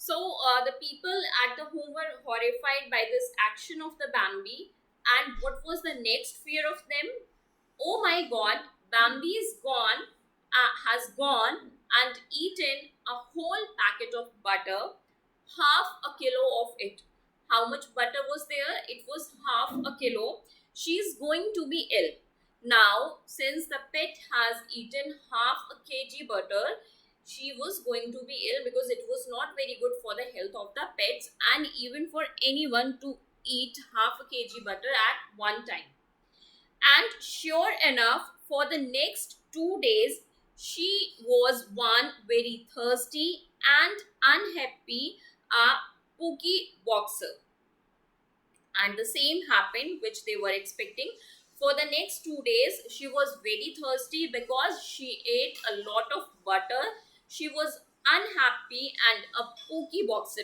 The people at the home were horrified by this action of the Bambi. And what was the next fear of them? Oh my god, Bambi is gone, has gone and eaten a whole packet of butter, half a kilo of it. How much butter was there? It was half a kilo. She's going to be ill. Now, since the pet has eaten half a kg butter, she was going to be ill because it was not very good for the health of the pets and even for anyone to eat half a kg butter at one time. And sure enough, for the next 2 days, she was one very thirsty and unhappy Pookie boxer. And the same happened, which they were expecting. For the next 2 days, she was very thirsty because she ate a lot of butter. She was unhappy and a Pookie boxer.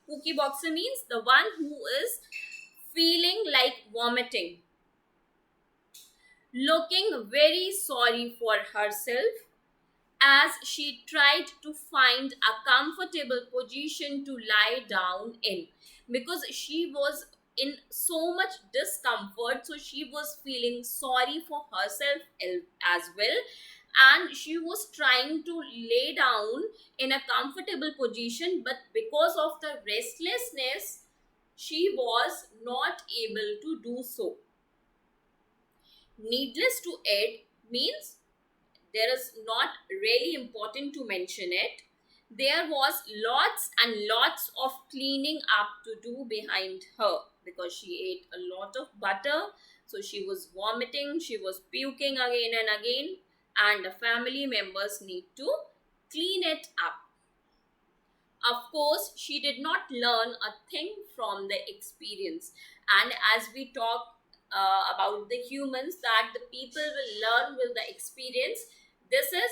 Pookie boxer means the one who is feeling like vomiting, looking very sorry for herself as she tried to find a comfortable position to lie down in, because she was in so much discomfort. So she was feeling sorry for herself as well, and she was trying to lay down in a comfortable position, but because of the restlessness she was not able to do so. Needless to add means there is not really important to mention it. There was lots and lots of cleaning up to do behind her because she ate a lot of butter. So she was vomiting, she was puking again and again, and the family members need to clean it up. Of course, she did not learn a thing from the experience. And as we talk about the humans, that the people will learn with the experience, this is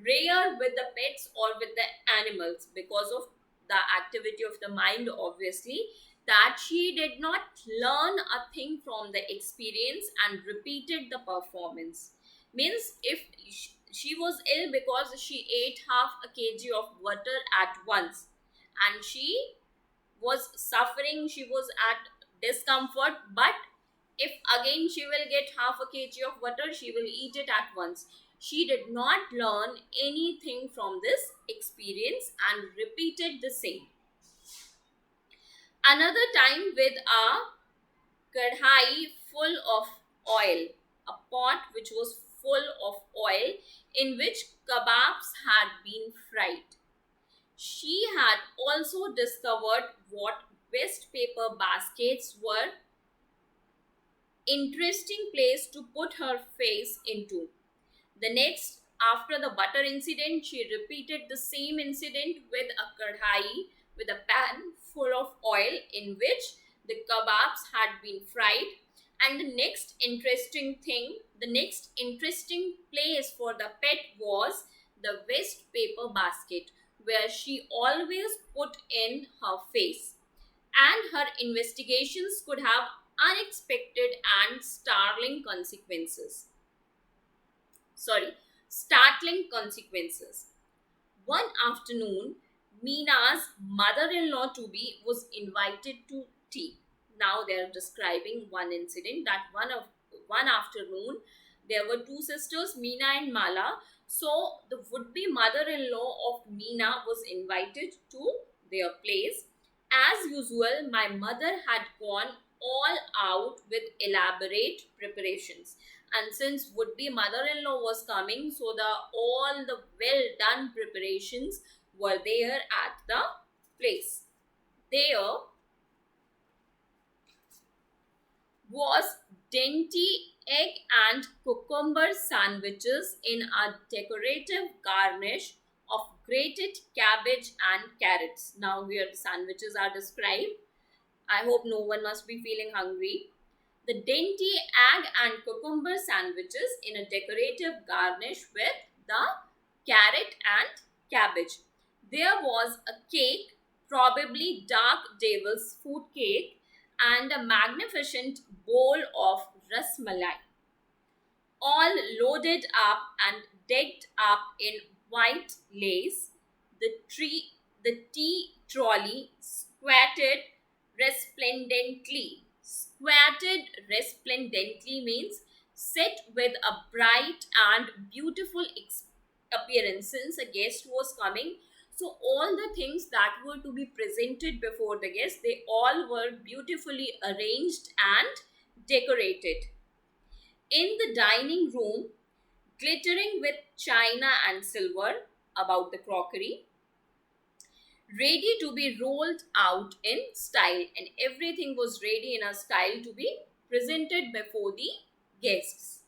rare with the pets or with the animals because of the activity of the mind, obviously, that she did not learn a thing from the experience and repeated the performance. Means if she was ill because she ate half a kg of butter at once, and she was suffering, she was at discomfort, but if again she will get half a kg of butter, she will eat it at once. She did not learn anything from this experience and repeated the same. Another time with a kadhai full of oil, a pot which was full of oil in which kebabs had been fried. She had also discovered what waste paper baskets were interesting place to put her face into. The next, after the butter incident, she repeated the same incident with a kadhai, with a pan full of oil in which the kebabs had been fried. And the next interesting thing, the next interesting place for the pet was the waste paper basket, where she always put in her face. And her investigations could have unexpected and startling consequences. One afternoon, Mina's mother-in-law to be was invited to tea. Now they are describing one incident that one afternoon there were two sisters, Mina and Mala. So the would-be mother-in-law of Mina was invited to their place. As usual, my mother had gone all out with elaborate preparations, and since would-be mother-in-law was coming, so the all the well done preparations were there at the place. There was dainty egg and cucumber sandwiches in a decorative garnish of grated cabbage and carrots. Now here the sandwiches are described. I hope no one must be feeling hungry. The dainty egg and cucumber sandwiches in a decorative garnish with the carrot and cabbage. There was a cake, probably dark devil's food cake, and a magnificent bowl of rasmalai, all loaded up and decked up in white lace. The tree, the tea trolley resplendently. Squatted resplendently means set with a bright and beautiful appearance. Since a guest was coming, so all the things that were to be presented before the guest, they all were beautifully arranged and decorated. In the dining room, glittering with china and silver about the crockery, ready to be rolled out in style, and everything was ready in a style to be presented before the guests.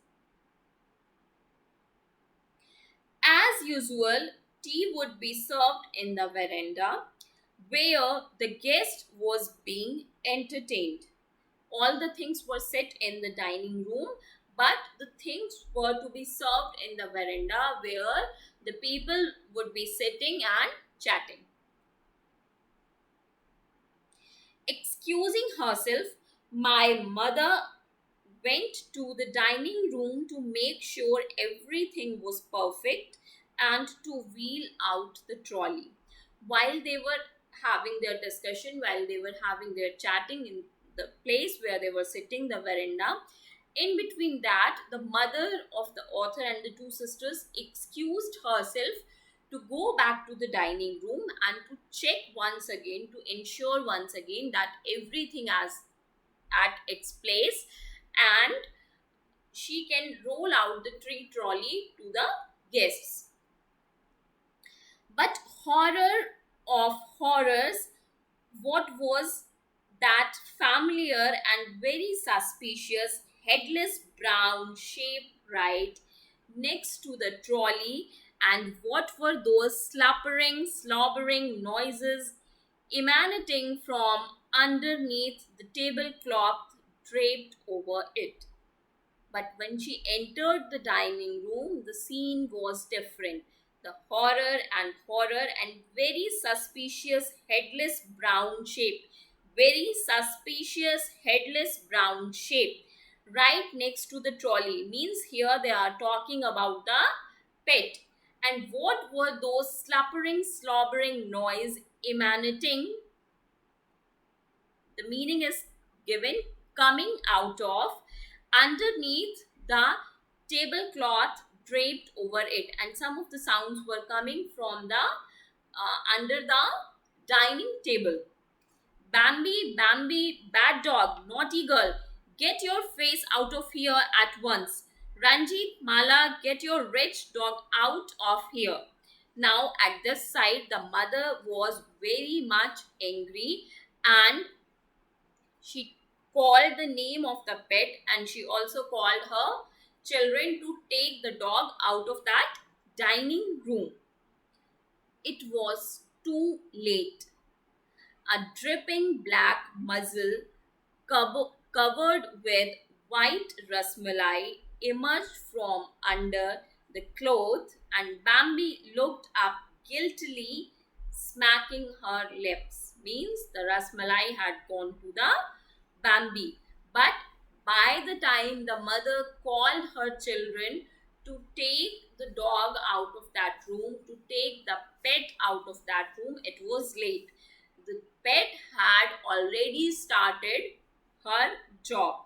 As usual, tea would be served in the veranda where the guest was being entertained. All the things were set in the dining room, but the things were to be served in the veranda where the people would be sitting and chatting. Excusing herself, my mother went to the dining room to make sure everything was perfect and to wheel out the trolley. While they were having their discussion, while they were having their chatting in the place where they were sitting, the veranda, in between that, the mother of the author and the two sisters excused herself to go back to the dining room and to check once again, to ensure once again that everything is at its place, and she can roll out the tree trolley to the guests. But horror of horrors, what was that familiar and very suspicious headless brown shape right next to the trolley? And what were those slobbering noises emanating from underneath the tablecloth draped over it? But when she entered the dining room, the scene was different. The horror and very suspicious headless brown shape. Very suspicious headless brown shape. Right next to the trolley. Means here they are talking about the pet. And what were those slobbering noise emanating? The meaning is given, coming out of underneath the tablecloth draped over it, and some of the sounds were coming from the under the dining table. Bambi, Bambi, bad dog, naughty girl, get your face out of here at once. Ranjit, Mala, get your rich dog out of here. Now, at this side, the mother was very much angry, and she called the name of the pet, and she also called her children to take the dog out of that dining room. It was too late. A dripping black muzzle covered with white rasmalai emerged from under the cloth, and Bambi looked up guiltily, smacking her lips. Means the rasmalai had gone to the Bambi. But by the time the mother called her children to take the dog out of that room, to take the pet out of that room, it was late. The pet had already started her job.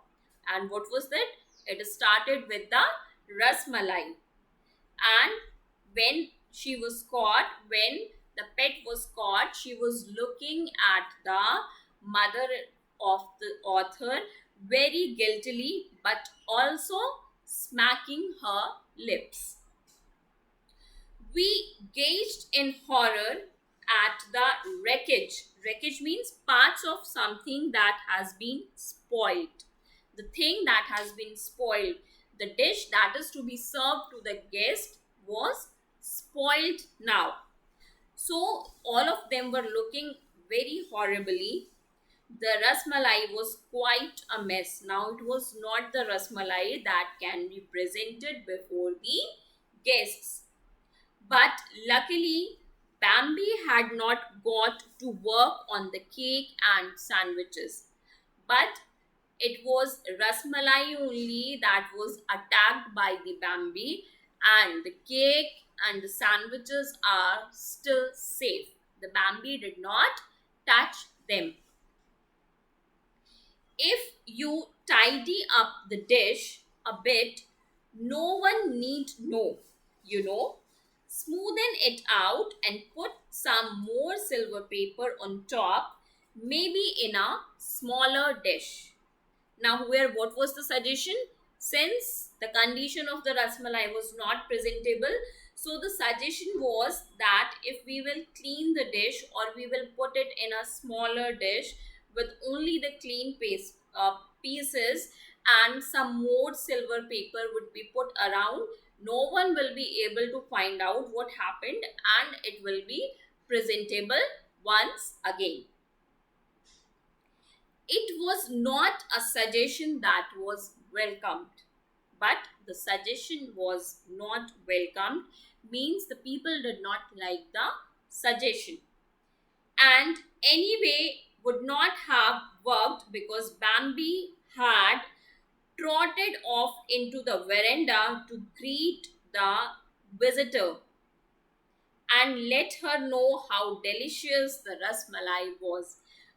And what was that? It started with the rasmalai. And when she was caught, when the pet was caught, she was looking at the mother of the author very guiltily, but also smacking her lips. We gazed in horror at the wreckage. Wreckage means parts of something that has been spoiled. The thing that has been spoiled. The dish that is to be served to the guest was spoiled now. So all of them were looking very horribly. The rasmalai was quite a mess. Now it was not the rasmalai that can be presented before the guests. But luckily, Bambi had not got to work on the cake and sandwiches. But it was Rasmalai only that was attacked by the Bambi, and the cake and the sandwiches are still safe. The Bambi did not touch them. If you tidy up the dish a bit, no one need know, you know. Smoothen it out and put some more silver paper on top, maybe in a smaller dish. Now, here, what was the suggestion? Since the condition of the rasmalai was not presentable, so the suggestion was that if we will clean the dish or we will put it in a smaller dish with only the clean pieces and some more silver paper would be put around, no one will be able to find out what happened and it will be presentable once again. It was not a suggestion that was welcomed, but the suggestion was not welcomed means the people did not like the suggestion, and anyway would not have worked because Bambi had trotted off into the veranda to greet the visitor and let her know how delicious the rasmalai was.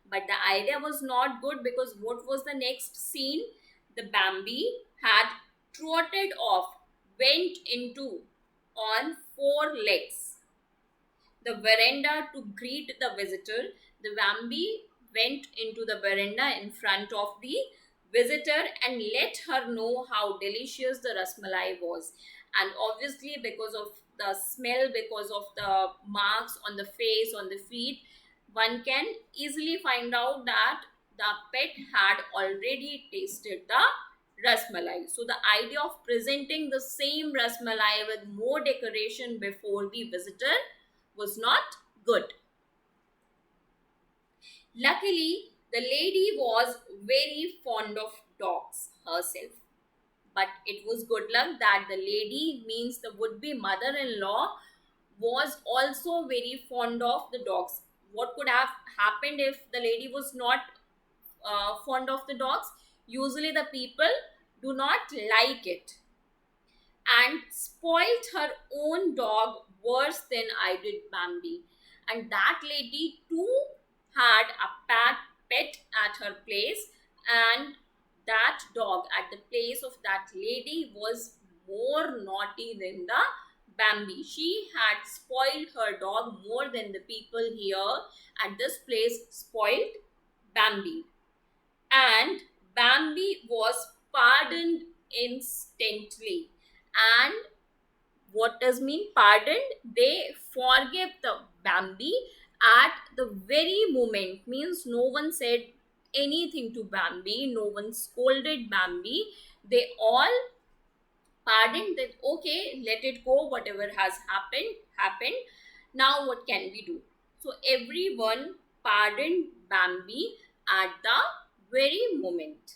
But the idea was not good because what was the next scene? The Bambi had trotted off, went into on four legs the veranda to greet the visitor. The Bambi went into the veranda in front of the visitor and let her know how delicious the rasmalai was. And obviously, because of the smell, because of the marks on the face, on the feet, one can easily find out that the pet had already tasted the rasmalai. So, the idea of presenting the same rasmalai with more decoration before the visitor was not good. Luckily, the lady was very fond of dogs herself. But it was good luck that the lady, means the would be mother in law, was also very fond of the dogs. What could have happened if the lady was not fond of the dogs? Usually, the people do not like it and spoilt her own dog worse than I did Bambi. And that lady too had a pet at her place, and that dog at the place of that lady was more naughty than the Bambi. She had spoiled her dog more than the people here at this place spoiled Bambi. And Bambi was pardoned instantly. And what does mean pardoned? They forgave the Bambi at the very moment. Means no one said anything to Bambi, no one scolded Bambi. They all pardoned that okay, let it go, whatever has happened. Now what can we do? So everyone pardoned Bambi at the very moment.